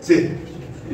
6,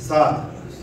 7,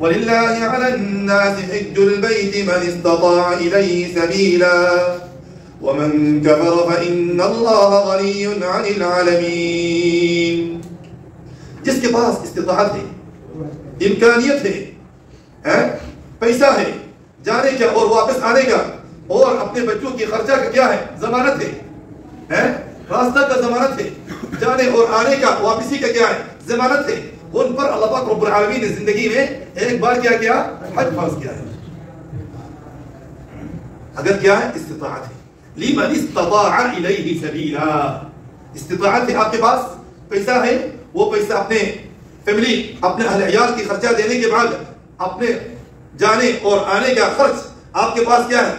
وَلِلَّهِ عَلَى النَّاسِ حِجُّ الْبَيْتِ مَنِ اسْتَطَاعَ إِلَيْهِ سَبِيلًا وَمَنْ كَفَرَ فَإِنَّ اللَّهَ غَنِيٌّ عَنِ الْعَالَمِينَ. جس کے پاس استطاعت ہے، امکانیت ہے، پیسہ ہے، جانے کا اور واپس آنے کا اور اپنے بچوں کی خرچہ کا کیا ہے، ضمانت ہے، راستہ کا ضمانت ہے، جانے اور آنے کا واپسی کا کیا ہے، ضمانت ہے، ان پر اللہ پاک رب العالمین نے زندگی میں ایک بار کیا کیا، حج فرض کیا ہے. اگر کیا ہے، استطاعت ہے. لمن استطاع الیہ سبیلا، استطاعت ہے، آپ کے پاس پیسہ ہے، وہ پیسہ اپنے فیملی، اپنے اہل عیال کی خرچہ دینے کے بعد اپنے جانے اور آنے کا خرچ آپ کے پاس کیا ہے،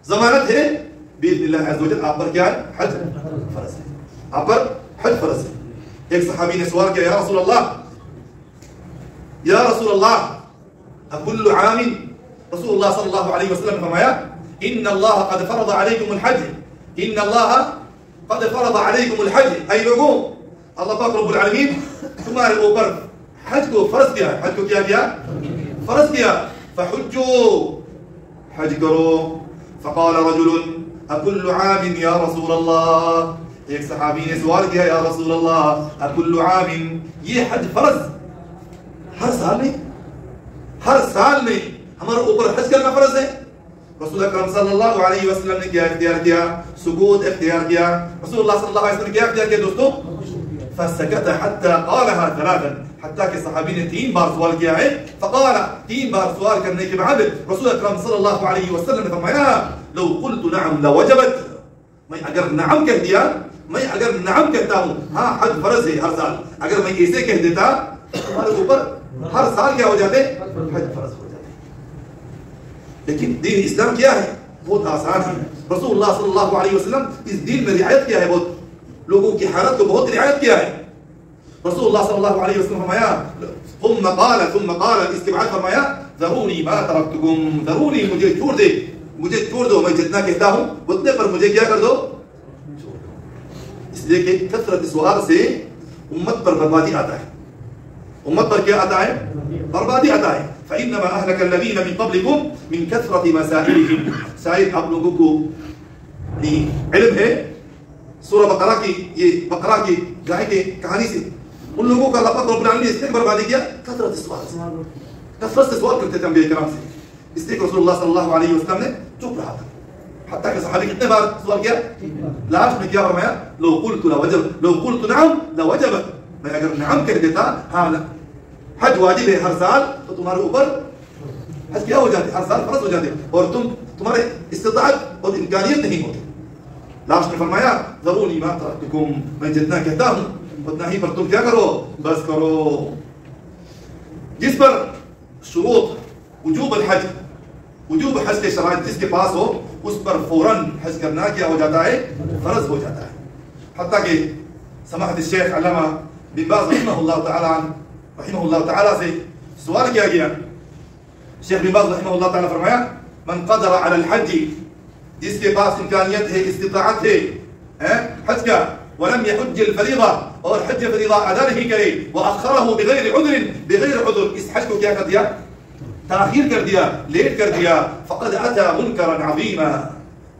ضمانت ہے، باذن اللہ عز وجل آپ پر کیا ہے، حج فرض ہے، آپ پر حج فرض ہے. ایک صحابی نے سوال کیا، یا رسول اللہ، یا رسول اللہ اکل عام، رسول اللہ صلی اللہ علیہ وسلم نے فرمایا ان اللہ قد فرض علیکم الحج، ان اللہ قد فرض علیکم الحج، اے لوگوں اللہ پاک رب العالمین تمہارے اوپر حج کو فرض کیا، حج کو کیا کیا، فرض کیا، فحجوا، حج کرو. فقال رجل اکل عام یا رسول اللہ، ایک صحابی نے سوال کیا، یا رسول اللہ اکل عام، یہ حج فرض ہر سال میں، ہر سال میں ہمارے اوپر حج کرنا فرض ہے؟ رسول اکرم صلی اللہ علیہ وسلم نے کیا اختیار کیا، سکوت اختیار کیا. رسول اللہ صلی اللہ علیہ وسلم نے کیا اختیار کیا دوستوں؟ فسکت حتی قالها ثلاثا، حتیٰ کہ صحابی نے 3 بار سوال کیا ہے. فقال، 3 بار سوال کرنے کے بعد رسول اکرم صلی اللہ علیہ وسلم نے فرمایا لو قلت نعم لوجبت، میں اگر نعم کہہ دیا، میں اگر نعم کہتا ہوں ہاں حج فرض ہے ہر سال، اگر میں ایسے کہہ دیتا تمہارے اوپر ہر سال کیا ہو جاتے، حج فرض ہو جاتے. لیکن دین اسلام کیا ہے، بہت آسان ہے. رسول اللہ صلی اللہ علیہ وسلم اس دین میں رعایت کیا ہے، بہت لوگوں کی حالت کو بہت رعایت کیا ہے. رسول اللہ صلی اللہ علیہ وسلم فرمایا ثم قال، اس کے بعد فرمایا ذرونی ما ترکتکم، ذرونی، مجھے چھوڑ دے، مجھے چھوڑ دو، میں جتنا کہتا ہوں اتنے پر مجھے کیا کر دو، چھوڑ دو. اس لیے کہ کثرت سوال سے امت پر بربادی آتا ہے، امت پر کیا آتا ہے، بربادی آتا ہے. فإنما أهلك الذين من قبلكم من كثرة مسائلهم. شاید آپ لوگوں کو علم ہے سورہ بقرہ کی، یہ بقرہ کی گائے کے کہانی سے ان لوگوں کا اللہ پاک رب العالمین نے اس لیے بربادی کیا، کثرت سوال سے، کثرت سے سوال کرتے تھے انبیاء کرام سے. اس لیے کہ رسول اللہ صلی اللہ علیہ وسلم نے چپ رہا تھا، حتیٰ کہ صحابی کتنے بار سوال کیا، لاسٹ میں کیا فرمایا لو قلت لوجب، لو قلت نعم لوجبت، میں اگر نعم کہہ دیتا ہاں حج واجب ہے ہر سال، تو تمہارے اوپر حج کیا ہو جاتے، ہر سال فرض ہو جاتے، اور تمہارے استطاعت اور امکانیت نہیں ہوتی. لاسٹ میں فرمایا ذرونی ما ترکتکم، میں جتنا کہتا ہوں اتنا ہی پر تم کیا کرو، بس کرو. جس پر شروط وجوب الحج، وجوب حج کے شرائط جس کے پاس ہو اس پر فوراً حج کرنا کیا ہو جاتا ہے، فرض ہو جاتا ہے. حتیٰ کہ سماحت الشیخ علامہ بن باز رحمہ اللہ تعالیٰ سے سوال کیا گیا. شیخ بن باز رحمہ اللہ تعالیٰ فرمایا من قدر علی الحج، جس کے پاس امکانیت ہے، استطاعت ہے حج کا، ولم يحج الفریضہ، اور حج فریضہ ادا نہیں کرے، واخرہ بغیر عذر، بغیر عذر، اس حج کو کیا کر دیا، تاخیر کر دیا، لیٹ کر دیا، فقد اتى منکرا عظیما،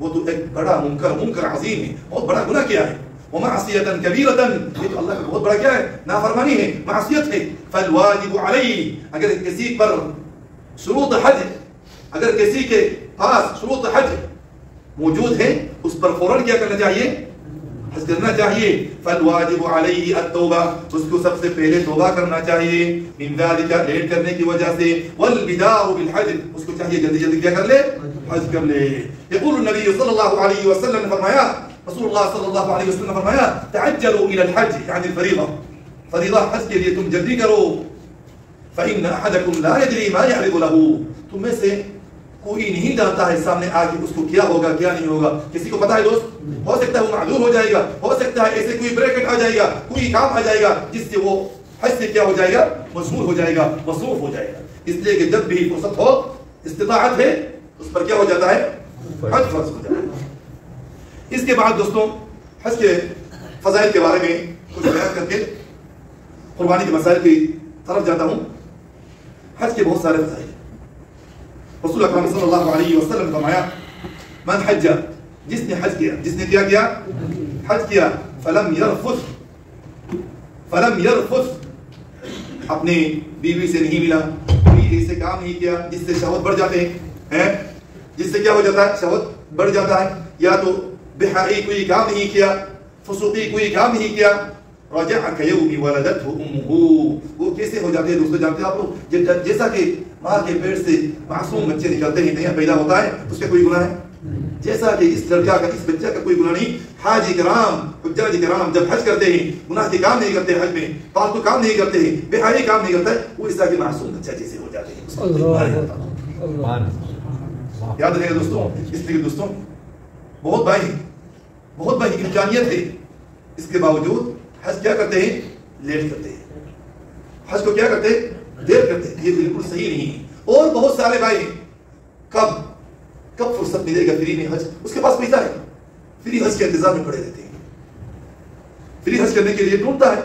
وہ تو ایک بڑا منکر عظیم ہے، بہت بڑا گناہ کیا ہے. ومعصیۃ کبیرۃ، یہ تو اللہ کا بہت بڑا کیا ہے، نافرمانی ہے، معصیت ہے. فالواجب علیہ، اگر کسی پر شروط حج، اگر کسی کے پاس شروط حج موجود ہے اس پر فوراً کیا کرنا چاہیے، حج کرنا چاہیے. فالواجب علیہ التوبہ، اس کو سب سے پہلے توبہ کرنا چاہیے، من ذلک، لیٹ کرنے کی وجہ سے، والبداء بالحج، اس کو چاہیے جلدی جلدی کیا کر لے، حج کر لے. یقول النبی صلی اللہ علیہ وسلم نے فرمایا، رسول اللہ صلی اللہ علیہ وسلم نے فرمایا تعجلوا الى الحج، یعنی الفریضہ، فریضہ حج کے لیے تم جلدی کرو. فإن أحدكم لا يدري ما يعرض له، تم میں سے کوئی نہیں جانتا ہے سامنے آ کے اس کو کیا ہوگا کیا نہیں ہوگا. کسی کو پتا ہے دوست، ہو سکتا ہے وہ معذور ہو جائے گا، ہو سکتا ہے ایسے کوئی بریکٹ آ جائے گا، کوئی کام آ جائے گا جس سے وہ حج سے کیا ہو جائے گا، مشغول ہو جائے گا، مصروف ہو جائے گا. اس لیے کہ جب بھی فرصت ہو، استطاعت ہے، اس پر کیا ہو جاتا ہے، حج فرض ہو جاتا ہے. اس کے بعد دوستوں حج کے فضائل کے بارے میں کچھ بیان کر کے قربانی کے مسائل کی طرف جاتا ہوں. حج کے بہت سارے فضائل. رسول اکرم صلی اللہ علیہ وسلم نے فرمایا من حج، جس نے حج کیا، جس نے کیا حج کیا، فلم یرفث، اپنی بیوی سے نہیں ملا، کوئی ایسے کام نہیں کیا جس سے شہوت بڑھ جاتے ہیں، جس سے کیا ہو جاتا ہے، شہوت بڑھ جاتا ہے، یا تو بحائی کوئی کام نہیں کیا، فسوقی کوئی کام نہیں کیا، رجع کیوم ولدته امه، وہ کیسے ہو جاتے ہیں دوستو جانتے ہیں آپ لوگ؟ جیسا کہ ماں کے پیٹ سے معصوم بچے نکلتے ہیں، نیا پیدا ہوتا ہے، اس کا کوئی گناہ ہے؟ جیسا کہ اس لڑکا کا، اس بچہ کا کوئی گناہ نہیں. حاجی کرام، حجاج کرام جب حج کرتے ہیں گناہ کے کام نہیں کرتے، حج میں فالتو کام نہیں کرتے ہیں، بے-حیائی کام نہیں کرتا ہے، وہ اس طرح کے معصوم بچہ جیسے ہو جاتے ہیں. یاد رہے گا دوستوں. اس لیے دوستوں بہت بھائی امکانیت ہے، اس کے باوجود حج کیا کرتے ہیں؟ لیٹ کرتے ہیں. حج کو کیا کرتے ہیں؟ دیر کرتے ہیں. یہ بالکل صحیح نہیں ہے. اور بہت سارے بھائی کب فرصت ملے گا فری میں حج، اس کے پاس پیسہ ہے، فری حج کے انتظام میں پڑے رہتے ہیں، فری حج کرنے کے لیے ڈھونڈتا ہے،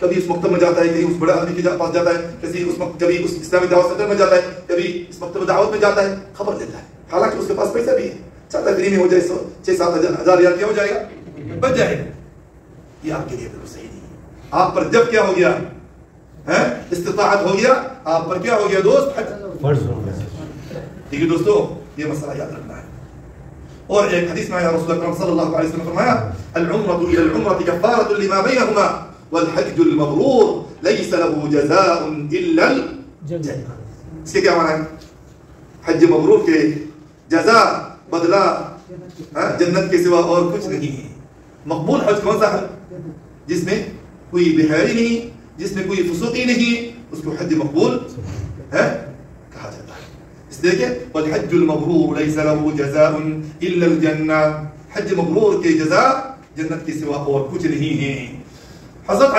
کبھی اس مکتب میں جاتا ہے، کہیں اس بڑے آدمی کے پاس جاتا ہے، کبھی اس اسلامی دعوت سینٹر میں جاتا ہے، کبھی اس مکتب دعوت میں جاتا ہے، خبر لیتا ہے، حالانکہ اس کے پاس پیسہ بھی ہے، چاہتا ہے فری میں ہو جائے، 6-7 ہزار ریال کیا ہو جائے گا، بچ جائے گا. یہ آپ کے لیے بالکل صحیح نہیں ہے. آپ پر جب کیا ہو گیا، استطاعت ہو گیا، آپ پر کیا ہو گیا دوست؟ حج فرض ہو گیا. ٹھیک ہے دوستو، یہ مسئلہ یاد رکھنا ہے. اور ایک حدیث میں آیا رسول اکرم صلی اللہ علیہ وسلم نے فرمایا العمرة الى العمرة كفارة لما بينهما والحج المبرور ليس له جزاء الا الجنة. اس کے کیا معنی ہے؟ حج مبرور کے جزا، بدلہ جنت کے سوا اور کچھ نہیں ہے. مقبول حج کون سا حج؟ جس میں کوئی بحیائی نہیں، جس میں کوئی فسوقی نہیں، اس کو حج مقبول ہے کہا جاتا ہے. اس لیے کہ والحج المبرور ليس له جزاء الا الجنة، حج مبرور کے جزا جنت کے سوا اور کچھ نہیں ہے. حضرت